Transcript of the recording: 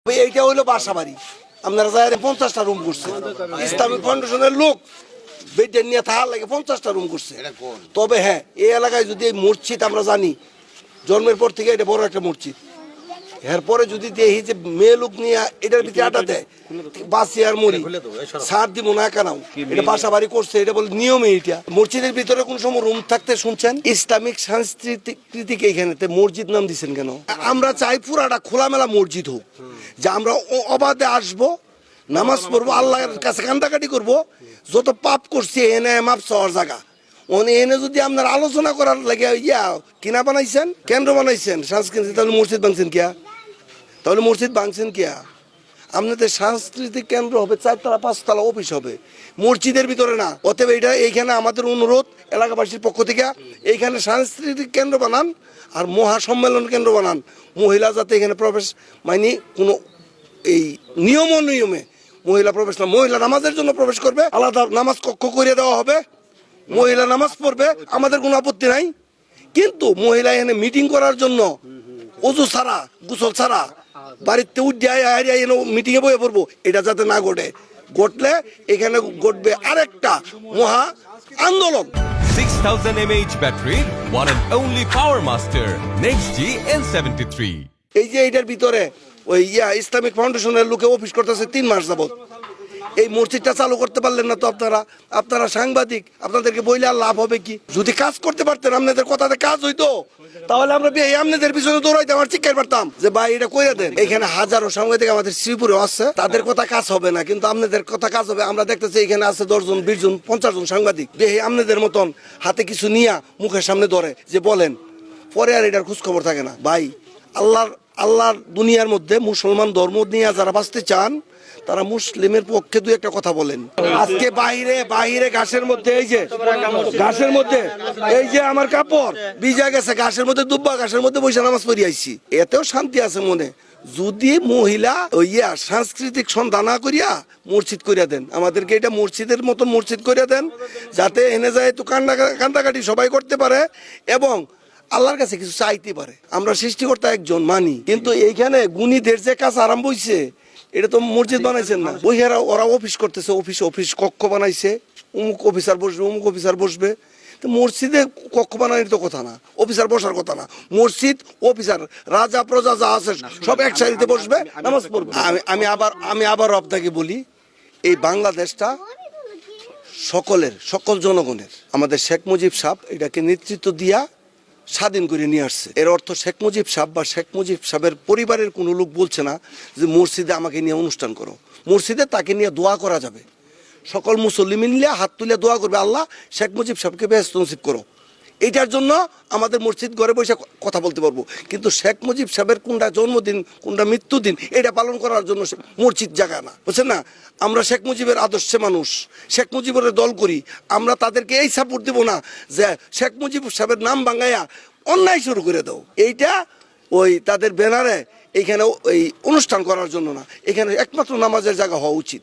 এইটা হইলো বাসা বাড়ি। আপনারা 50টা রুম করছে ইসলামিক ফাউন্ডেশনের লোক বেডের নিয়ে থাকার লাগে 50টা রুম করছে। তবে হ্যাঁ, এই এলাকায় যদি এই মসজিদ আমরা জানি জন্মের পর থেকে এটা বড় একটা মসজিদ, এরপরে যদি দেখি যে মেয়ে লোক নিয়ে এটার ভিতরে আটা দেয় বাসি আর মরি সার দিব না কেনাও, এটা বাসা বাড়ি করছে, এটা বলে নিয়মে। এটা মসজিদের ভিতরে কোন সময় রুম থাকতে শুনছেন? ইসলামিক সাংস্কৃতিক এইখানে মসজিদ নাম দিচ্ছেন কেন? আমরা চাই পুরাটা খোলামেলা মসজিদ হোক, যে আমরা অবাধে আসবো, নামাজ পড়বো, আল্লাহর কাছে কান্দাকাটি করবো, যত পাপ করছি এনে মাপ চাওয়ার জায়গা। এনে যদি আপনার আলোচনা করার লাগে কিনা বানাইছেন, কেন্দ্র বানাইছেন সাংস্কৃতিক, তাহলে মসজিদ ভাঙছেন কিয়া? তাহলে মসজিদ ভাঙছেন কিয়া? আপনাদের সাংস্কৃতিক কেন্দ্র হবে 4তলা 5তলা অফিস হবে, মসজিদের ভিতরে না। অতএব এটা এইখানে আমাদের অনুরোধ এলাকাবাসীর পক্ষ থেকে, এইখানে সাংস্কৃতিক কেন্দ্র বানান আর মহাসম্মেলন কেন্দ্র বানান। মহিলা যাতে এখানে প্রবেশ মানে কোনো এই নিয়ম অনিয়মে মহিলা প্রবেশ না, মহিলা নামাজের জন্য প্রবেশ করবে, আলাদা নামাজ কক্ষ করে দেওয়া হবে, মহিলা নামাজ পড়বে, আমাদের কোনো আপত্তি নাই। কিন্তু মহিলা এখানে মিটিং করার জন্য অজু ছাড়া গোসল ছাড়া বাড়িতে উঠে মিটিং এ বয়ে পড়বো, এটা যাতে না ঘটে। ঘটলে এখানে ঘটবে আরেকটা মহা আন্দোলন। 6000 mAh battery, one and only Power Master Next G N73। এই যে এটার ভিতরে ওই ইসলামিক ফাউন্ডেশনের লোকে অফিস করতেছে 3 মাস যাবত। এই মসজিদটা চালু করতে পারলেন না তো আপনারা সাংবাদিক, আপনাদেরকে বইলে আর লাভ হবে কি? যদি কাজ করতে পারতেন, আপনাদের কথাতে কাজ হইতো, তাহলে আমরা আপনাদের পিছনে দৌড়াইতে আমার চিৎকার পারতাম যে ভাই এটা কইরা দেন। এখানে হাজারো সাংবাদিক আমাদের শ্রীপুরে আছে, তাদের কথা কাজ হবে না, কিন্তু আপনাদের কথা কাজ হবে। আমরা দেখতেছি এখানে আছে 10 জন 20 জন 50 জন সাংবাদিক, দেখি আপনাদের মতন হাতে কিছু নিয়া মুখের সামনে ধরে যে বলেন, পরে আর এটার খোঁজ খবর থাকে না। ভাই আল্লাহর দুনিয়ার মধ্যে মুসলমান ধর্ম নিয়ে যারা বাঁচতে চান, তারা মুসলিমের পক্ষে দুই একটা কথা বলেন। আজকে বাহিরে ঘাসের মধ্যে এই যে আমার কাপড় ভিজা গেছে, ঘাসের মধ্যে দুব্বা ঘাসের মধ্যে বসে নামাজ পড়ি আইছি, এতেও শান্তি আছে মনে। যদি মহিলা সাংস্কৃতিক সন্ধ্যা না করিয়া মসজিদ করিয়া দেন, আমাদেরকে এটা মসজিদের মতন মসজিদ করিয়া দেন, যাতে এনে যায় তো কান্দাকাটি সবাই করতে পারে এবং আল্লাহর কাছে কিছু চাইতে পারে। আমরা সৃষ্টিকর্তা একজন মানি, কিন্তু এইখানে গুণীদের যে কাজ আরম্ভ হইছে, এটা তো মসজিদ বানাইছেন না। ওরা অফিস করতেছে, অফিস কক্ষ বানাইছে, অমুক অফিসার বসবে, অমুক অফিসার বসবে। তো মসজিদে কক্ষ বানানোর তো কথা না, অফিসার বসার কথা না। মসজিদ অফিসার রাজা প্রজা যা আছে সব এক সারিতে বসবে, নামাজ পড়বে। আমি আবার আপনাকে বলি, এই বাংলাদেশটা সকল জনগণের। আমাদের শেখ মুজিব সাহেব এটাকে নেতৃত্ব দিয়া স্বাধীন করে নিয়ে আসছে। এর অর্থ শেখ মুজিব সাহেব বা শেখ মুজিব সাহেবের পরিবারের কোনো লোক বলছে না যে মসজিদে আমাকে নিয়ে অনুষ্ঠান করো। মসজিদে তাকে নিয়ে দোয়া করা যাবে, সকল মুসল্লি মিলে হাত তুলে দোয়া করবে, আল্লাহ শেখ মুজিব সাহেবকে বেহেশত নসিব করো। এইটার জন্য আমাদের মসজিদ ঘরে বসে কথা বলতে পারবো, কিন্তু শেখ মুজিব সাহেবের কোনটা জন্মদিন কোনটা মৃত্যুদিন এটা পালন করার জন্য মসজিদ জায়গা না, বুঝছেন না? আমরা শেখ মুজিবের আদর্শে মানুষ, শেখ মুজিবের দল করি। আমরা তাদেরকে এই সাপোর্ট দিব না যে শেখ মুজিব সাহেবের নাম ভাঙাইয়া অন্যায় শুরু করে দাও। এইটা তাদের ব্যানারে এইখানে অনুষ্ঠান করার জন্য না, এখানে একমাত্র নামাজের জায়গা হওয়া উচিত।